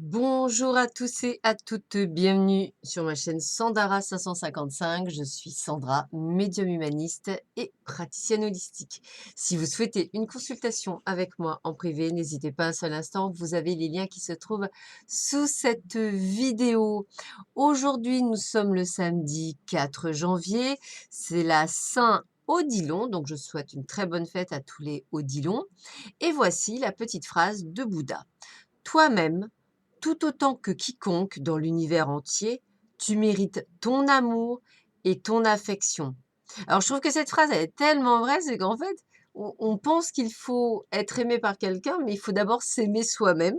Bonjour à tous et à toutes, bienvenue sur ma chaîne Sandara 555. Je suis Sandra, médium humaniste et praticienne holistique. Si vous souhaitez une consultation avec moi en privé, n'hésitez pas un seul instant, vous avez les liens qui se trouvent sous cette vidéo. Aujourd'hui, nous sommes le samedi 4 janvier, c'est la Saint-Odilon, donc je souhaite une très bonne fête à tous les Odilons. Et voici la petite phrase de Bouddha. Toi-même, tout autant que quiconque dans l'univers entier, tu mérites ton amour et ton affection. Alors, je trouve que cette phrase, elle est tellement vraie, c'est qu'en fait, on pense qu'il faut être aimé par quelqu'un, mais il faut d'abord s'aimer soi-même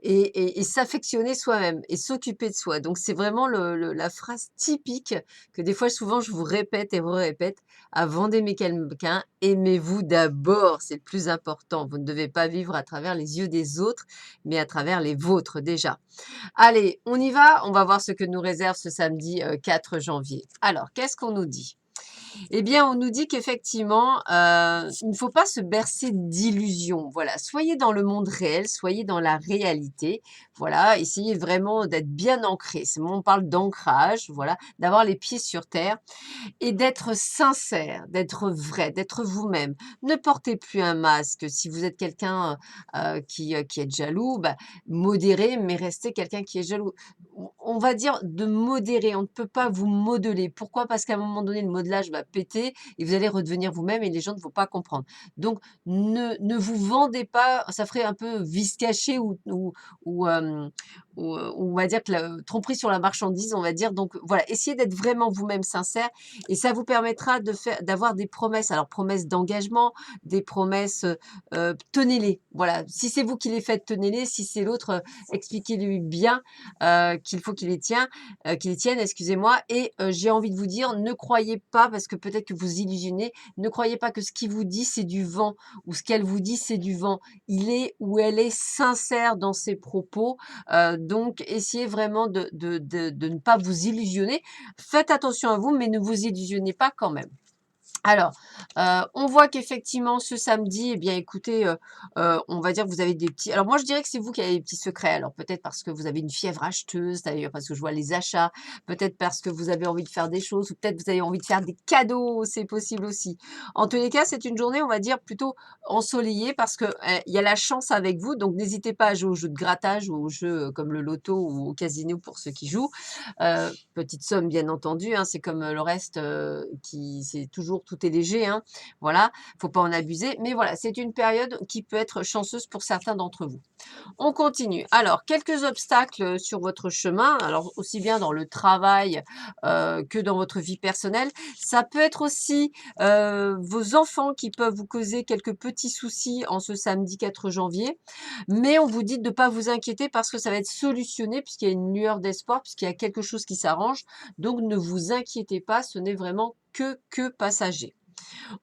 et s'affectionner soi-même et s'occuper de soi. Donc, c'est vraiment la phrase typique que des fois, souvent, je vous répète et vous répète. Avant d'aimer quelqu'un, aimez-vous d'abord. C'est le plus important. Vous ne devez pas vivre à travers les yeux des autres, mais à travers les vôtres déjà. Allez, on y va. On va voir ce que nous réserve ce samedi 4 janvier. Alors, qu'est-ce qu'on nous dit? Eh bien, on nous dit qu'effectivement, il ne faut pas se bercer d'illusions. Voilà, soyez dans le monde réel, soyez dans la réalité. Voilà, essayez vraiment d'être bien ancré. On parle d'ancrage, voilà, d'avoir les pieds sur terre et d'être sincère, d'être vrai, d'être vous-même. Ne portez plus un masque. Si vous êtes quelqu'un qui est jaloux, bah, modérez, mais restez quelqu'un qui est jaloux. On va dire de modérer. On ne peut pas vous modeler. Pourquoi? Parce qu'à un moment donné, le modelage va péter et vous allez redevenir vous-même et les gens ne vont pas comprendre. Donc, ne vous vendez pas. Ça ferait un peu vice caché ou, euh, ou on va dire que la tromperie sur la marchandise, on va dire. Donc, voilà, essayez d'être vraiment vous-même sincère et ça vous permettra d'avoir des promesses. Alors, promesses d'engagement, des promesses, tenez-les. Voilà. Si c'est vous qui les faites, tenez-les. Si c'est l'autre, expliquez-lui bien qu'il faut qu'il les tienne, excusez-moi. Et j'ai envie de vous dire, ne croyez pas, parce que peut-être que vous illusionnez, ne croyez pas que ce qu'il vous dit, c'est du vent, ou ce qu'elle vous dit, c'est du vent. Il est ou elle est sincère dans ses propos. Donc, essayez vraiment de ne pas vous illusionner. Faites attention à vous, mais ne vous illusionnez pas quand même. Alors, on voit qu'effectivement ce samedi, eh bien écoutez, on va dire que vous avez des petits alors moi je dirais que c'est vous qui avez des petits secrets. Alors peut-être parce que vous avez une fièvre acheteuse, d'ailleurs parce que je vois les achats, peut-être parce que vous avez envie de faire des choses ou peut-être vous avez envie de faire des cadeaux, c'est possible aussi. En tous les cas, c'est une journée, on va dire, plutôt ensoleillée parce que, il y a la chance avec vous, donc n'hésitez pas à jouer aux jeux de grattage ou aux jeux, comme le loto ou au casino pour ceux qui jouent. Petite somme bien entendu, hein, c'est comme le reste qui c'est toujours tout est léger, hein, voilà, faut pas en abuser, mais voilà, c'est une période qui peut être chanceuse pour certains d'entre vous. On continue. Alors, quelques obstacles sur votre chemin, alors aussi bien dans le travail que dans votre vie personnelle. Ça peut être aussi vos enfants qui peuvent vous causer quelques petits soucis en ce samedi 4 janvier. Mais on vous dit de ne pas vous inquiéter parce que ça va être solutionné puisqu'il y a une lueur d'espoir, puisqu'il y a quelque chose qui s'arrange. Donc ne vous inquiétez pas, ce n'est vraiment que passager.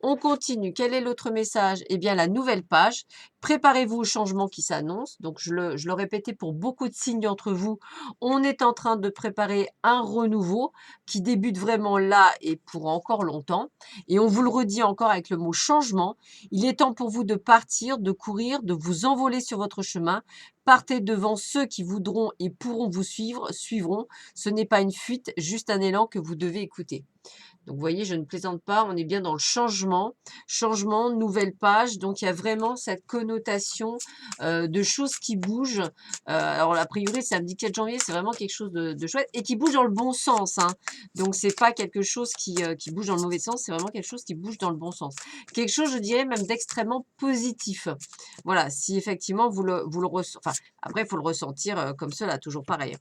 On continue. Quel est l'autre message? Eh bien, la nouvelle page. Préparez-vous au changement qui s'annonce. Donc, je le répétais pour beaucoup de signes d'entre vous. On est en train de préparer un renouveau qui débute vraiment là et pour encore longtemps. Et on vous le redit encore avec le mot changement. Il est temps pour vous de partir, de courir, de vous envoler sur votre chemin. Partez devant ceux qui voudront et pourront vous suivre, suivront. Ce n'est pas une fuite, juste un élan que vous devez écouter. Donc, vous voyez, je ne plaisante pas, on est bien dans le changement. Changement, nouvelle page. Donc, il y a vraiment cette connotation de choses qui bougent. Alors, a priori, samedi 4 janvier, c'est vraiment quelque chose de chouette et qui bouge dans le bon sens, hein. Donc, c'est pas quelque chose qui bouge dans le mauvais sens, c'est vraiment quelque chose qui bouge dans le bon sens. Quelque chose, je dirais, même d'extrêmement positif. Voilà, si effectivement vous le ressentez. Enfin, après, il faut le ressentir comme cela, toujours pareil.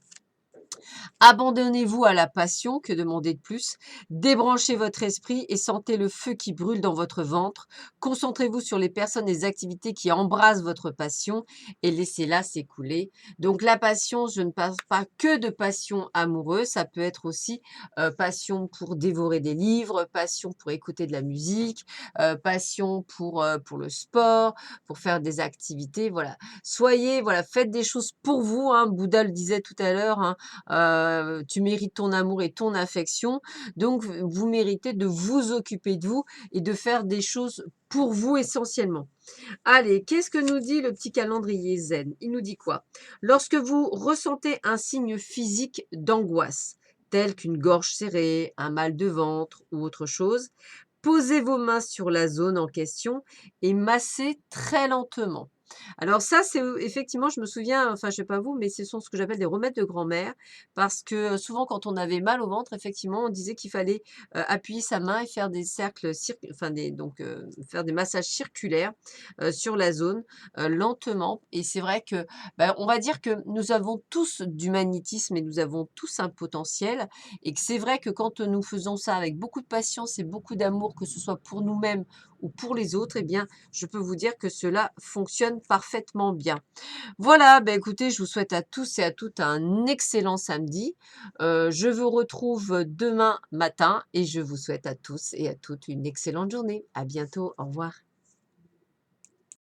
Abandonnez-vous à la passion, que demander de plus? Débranchez votre esprit et sentez le feu qui brûle dans votre ventre. Concentrez-vous sur les personnes et les activités qui embrassent votre passion et laissez-la s'écouler. Donc la passion, je ne parle pas que de passion amoureuse, ça peut être aussi passion pour dévorer des livres, passion pour écouter de la musique, passion pour le sport, pour faire des activités. Voilà. Soyez, voilà, faites des choses pour vous, hein. Bouddha le disait tout à l'heure, hein, tu mérites ton amour et ton affection, donc vous méritez de vous occuper de vous et de faire des choses pour vous essentiellement. Allez, qu'est-ce que nous dit le petit calendrier zen? Il nous dit quoi? Lorsque vous ressentez un signe physique d'angoisse, tel qu'une gorge serrée, un mal de ventre ou autre chose, posez vos mains sur la zone en question et massez très lentement. Alors ça, c'est effectivement, je me souviens, enfin, je sais pas vous, mais ce sont ce que j'appelle des remèdes de grand-mère, parce que souvent, quand on avait mal au ventre, effectivement, on disait qu'il fallait appuyer sa main et faire des cercles, enfin faire des massages circulaires sur la zone lentement. Et c'est vrai que, ben, on va dire que nous avons tous du magnétisme et nous avons tous un potentiel, et que c'est vrai que quand nous faisons ça avec beaucoup de patience et beaucoup d'amour, que ce soit pour nous-mêmes ou pour les autres, eh bien, je peux vous dire que cela fonctionne parfaitement bien. Voilà, ben écoutez, je vous souhaite à tous et à toutes un excellent samedi. Je vous retrouve demain matin et je vous souhaite à tous et à toutes une excellente journée. À bientôt. Au revoir.